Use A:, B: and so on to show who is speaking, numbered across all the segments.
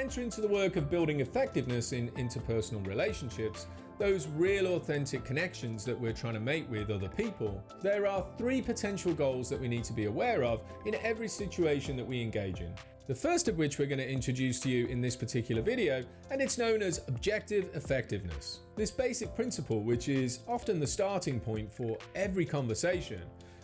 A: enter into the work of building effectiveness in interpersonal relationships, those real authentic connections that we're trying to make with other people, there are 3 potential goals that we need to be aware of in every situation that we engage in. The first of which we're going to introduce to you in this particular video, and it's known as objective effectiveness. This basic principle, which is often the starting point for every conversation,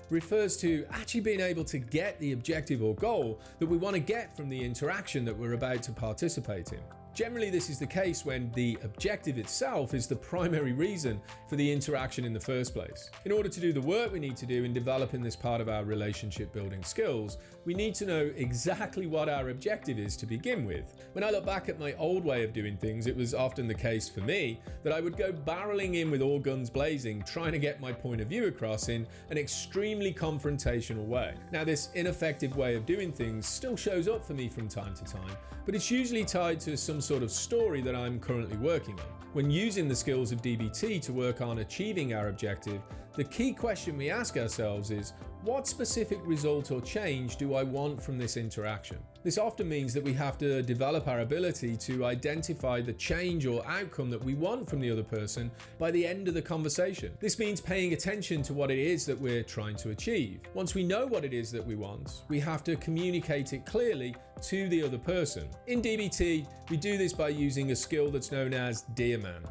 A: refers to actually being able to get the objective or goal that we want to get from the interaction that we're about to participate in. Generally, this is the case when the objective itself is the primary reason for the interaction in the first place. In order to do the work we need to do in developing this part of our relationship building skills, we need to know exactly what our objective is to begin with. When I look back at my old way of doing things, it was often the case for me that I would go barreling in with all guns blazing, trying to get my point of view across in an extremely confrontational way. Now, this ineffective way of doing things still shows up for me from time to time, but it's usually tied to some sort of story that I'm currently working on. When using the skills of DBT to work on achieving our objective, the key question we ask ourselves is, what specific result or change do I want from this interaction? This often means that we have to develop our ability to identify the change or outcome that we want from the other person by the end of the conversation. This means paying attention to what it is that we're trying to achieve. Once we know what it is that we want, we have to communicate it clearly to the other person. In DBT, we do this by using a skill that's known as Dear Man.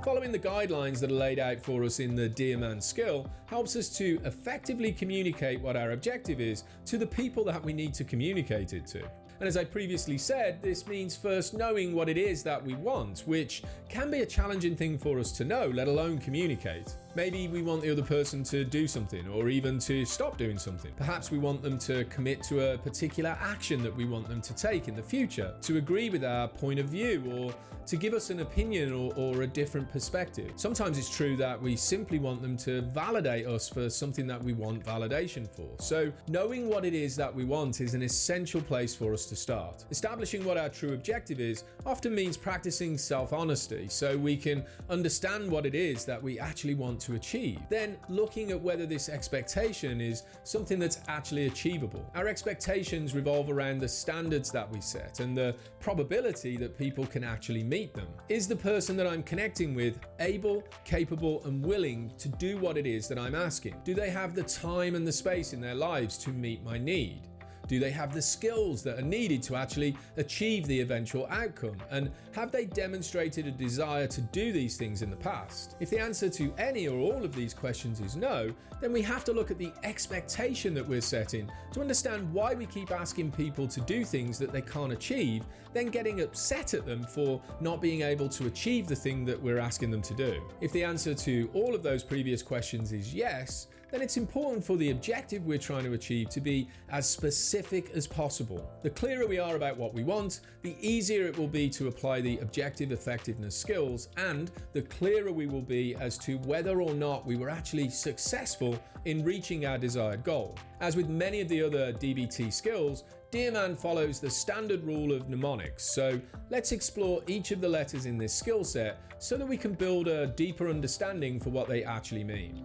A: Following the guidelines that are laid out for us in the Dear Man skill helps us to effectively communicate what our objective is to the people that we need to communicate it to. And as I previously said, this means first knowing what it is that we want, which can be a challenging thing for us to know, let alone communicate. Maybe we want the other person to do something, or even to stop doing something. Perhaps we want them to commit to a particular action that we want them to take in the future, to agree with our point of view, or to give us an opinion or a different perspective. Sometimes it's true that we simply want them to validate us for something that we want validation for. So knowing what it is that we want is an essential place for us to start. Establishing what our true objective is often means practicing self-honesty so we can understand what it is that we actually want to achieve. Then looking at whether this expectation is something that's actually achievable. Our expectations revolve around the standards that we set and the probability that people can actually meet them. Is the person that I'm connecting with able, capable, and willing to do what it is that I'm asking? Do they have the time and the space in their lives to meet my need? Do they have the skills that are needed to actually achieve the eventual outcome? And have they demonstrated a desire to do these things in the past? If the answer to any or all of these questions is no, then we have to look at the expectation that we're setting to understand why we keep asking people to do things that they can't achieve, then getting upset at them for not being able to achieve the thing that we're asking them to do. If the answer to all of those previous questions is yes, then it's important for the objective we're trying to achieve to be as specific as possible. The clearer we are about what we want, the easier it will be to apply the objective effectiveness skills, and the clearer we will be as to whether or not we were actually successful in reaching our desired goal. As with many of the other DBT skills, Dear Man follows the standard rule of mnemonics, so let's explore each of the letters in this skill set so that we can build a deeper understanding for what they actually mean.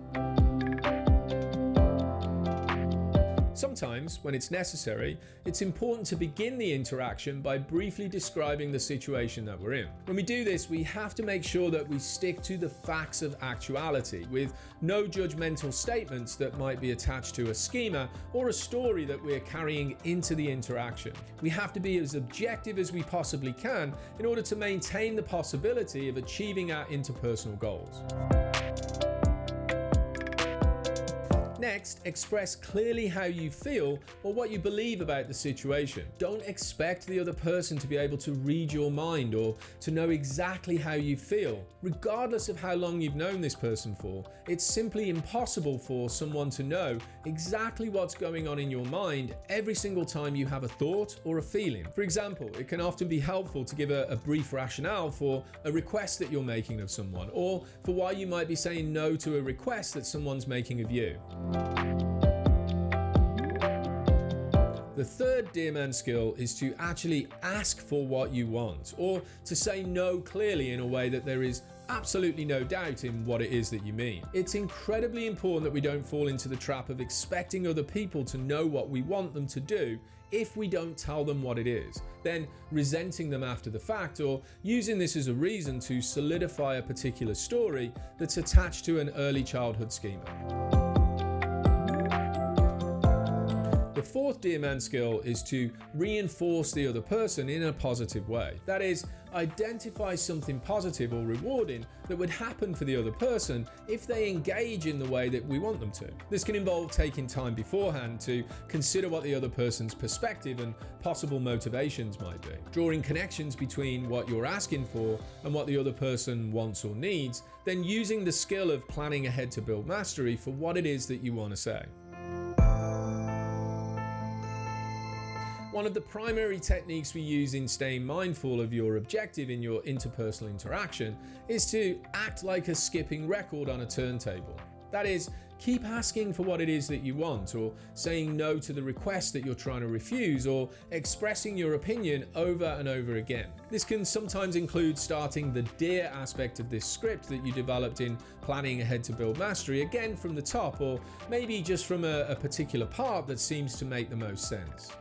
A: Sometimes, when it's necessary, it's important to begin the interaction by briefly describing the situation that we're in. When we do this, we have to make sure that we stick to the facts of actuality, with no judgmental statements that might be attached to a schema or a story that we're carrying into the interaction. We have to be as objective as we possibly can in order to maintain the possibility of achieving our interpersonal goals. Next, express clearly how you feel or what you believe about the situation. Don't expect the other person to be able to read your mind or to know exactly how you feel. Regardless of how long you've known this person for, it's simply impossible for someone to know exactly what's going on in your mind every single time you have a thought or a feeling. For example, it can often be helpful to give a brief rationale for a request that you're making of someone, or for why you might be saying no to a request that someone's making of you. The third Dear Man skill is to actually ask for what you want, or to say no clearly in a way that there is absolutely no doubt in what it is that you mean. It's incredibly important that we don't fall into the trap of expecting other people to know what we want them to do if we don't tell them what it is, then resenting them after the fact, or using this as a reason to solidify a particular story that's attached to an early childhood schema. The fourth Dear Man skill is to reinforce the other person in a positive way. That is, identify something positive or rewarding that would happen for the other person if they engage in the way that we want them to. This can involve taking time beforehand to consider what the other person's perspective and possible motivations might be, drawing connections between what you're asking for and what the other person wants or needs, then using the skill of planning ahead to build mastery for what it is that you want to say. One of the primary techniques we use in staying mindful of your objective in your interpersonal interaction is to act like a skipping record on a turntable. That is, keep asking for what it is that you want, or saying no to the request that you're trying to refuse, or expressing your opinion over and over again. This can sometimes include starting the dear aspect of this script that you developed in planning ahead to build mastery again from the top, or maybe just from a particular part that seems to make the most sense.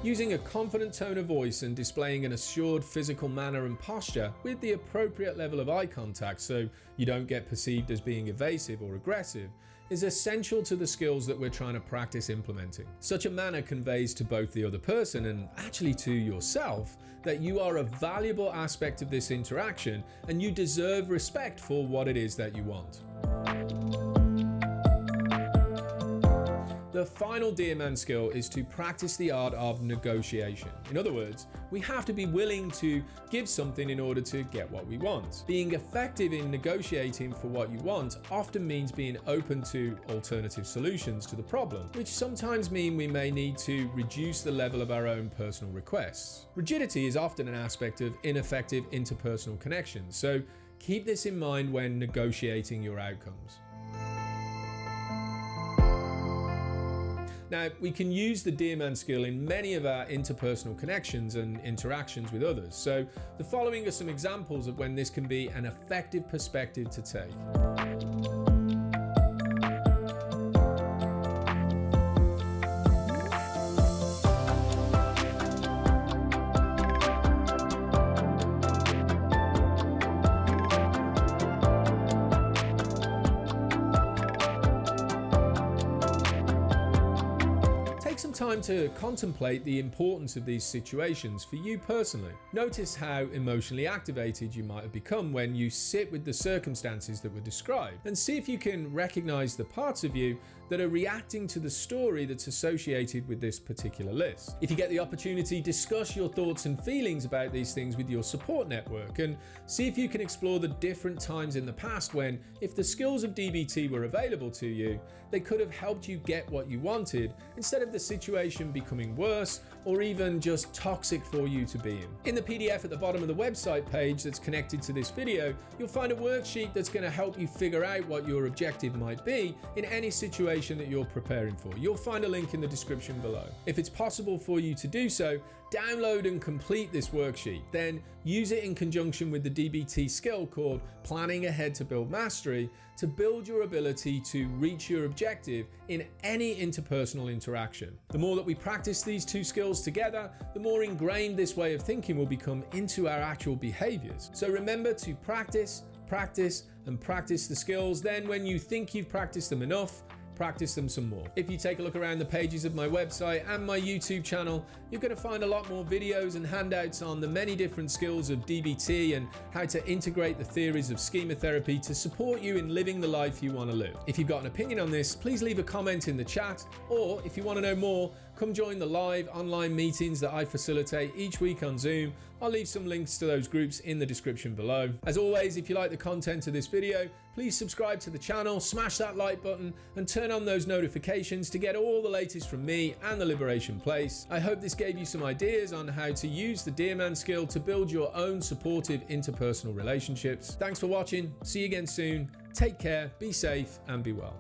A: Using a confident tone of voice and displaying an assured physical manner and posture with the appropriate level of eye contact so you don't get perceived as being evasive or aggressive is essential to the skills that we're trying to practice implementing. Such a manner conveys to both the other person and actually to yourself that you are a valuable aspect of this interaction and you deserve respect for what it is that you want. The final Dear Man skill is to practice the art of negotiation. In other words, we have to be willing to give something in order to get what we want. Being effective in negotiating for what you want often means being open to alternative solutions to the problem, which sometimes mean we may need to reduce the level of our own personal requests. Rigidity is often an aspect of ineffective interpersonal connections, so keep this in mind when negotiating your outcomes. Now, we can use the Dear Man skill in many of our interpersonal connections and interactions with others. So the following are some examples of when this can be an effective perspective to take. Take some time to contemplate the importance of these situations for you personally. Notice how emotionally activated you might have become when you sit with the circumstances that were described, and see if you can recognize the parts of you that are reacting to the story that's associated with this particular list. If you get the opportunity, discuss your thoughts and feelings about these things with your support network and see if you can explore the different times in the past when, if the skills of DBT were available to you, they could have helped you get what you wanted instead of the situation becoming worse or even just toxic for you to be in. In the PDF at the bottom of the website page that's connected to this video, you'll find a worksheet that's going to help you figure out what your objective might be in any situation that you're preparing for. You'll find a link in the description below. If it's possible for you to do so, download and complete this worksheet. Then use it in conjunction with the DBT skill called Planning Ahead to Build Mastery to build your ability to reach your objective in any interpersonal interaction. The more that we practice these two skills together, the more ingrained this way of thinking will become into our actual behaviors. So remember to practice, and practice the skills. Then when you think you've practiced them enough, practice them some more. If you take a look around the pages of my website and my YouTube channel, you're going to find a lot more videos and handouts on the many different skills of DBT and how to integrate the theories of schema therapy to support you in living the life you want to live. If you've got an opinion on this, please leave a comment in the chat, or if you want to know more, come join the live online meetings that I facilitate each week on Zoom. I'll leave some links to those groups in the description below. As always, if you like the content of this video, please subscribe to the channel, smash that like button, and turn on those notifications to get all the latest from me and the Liberation Place. I hope this gave you some ideas on how to use the Dear Man skill to build your own supportive interpersonal relationships. Thanks for watching. See you again soon. Take care, be safe, and be well.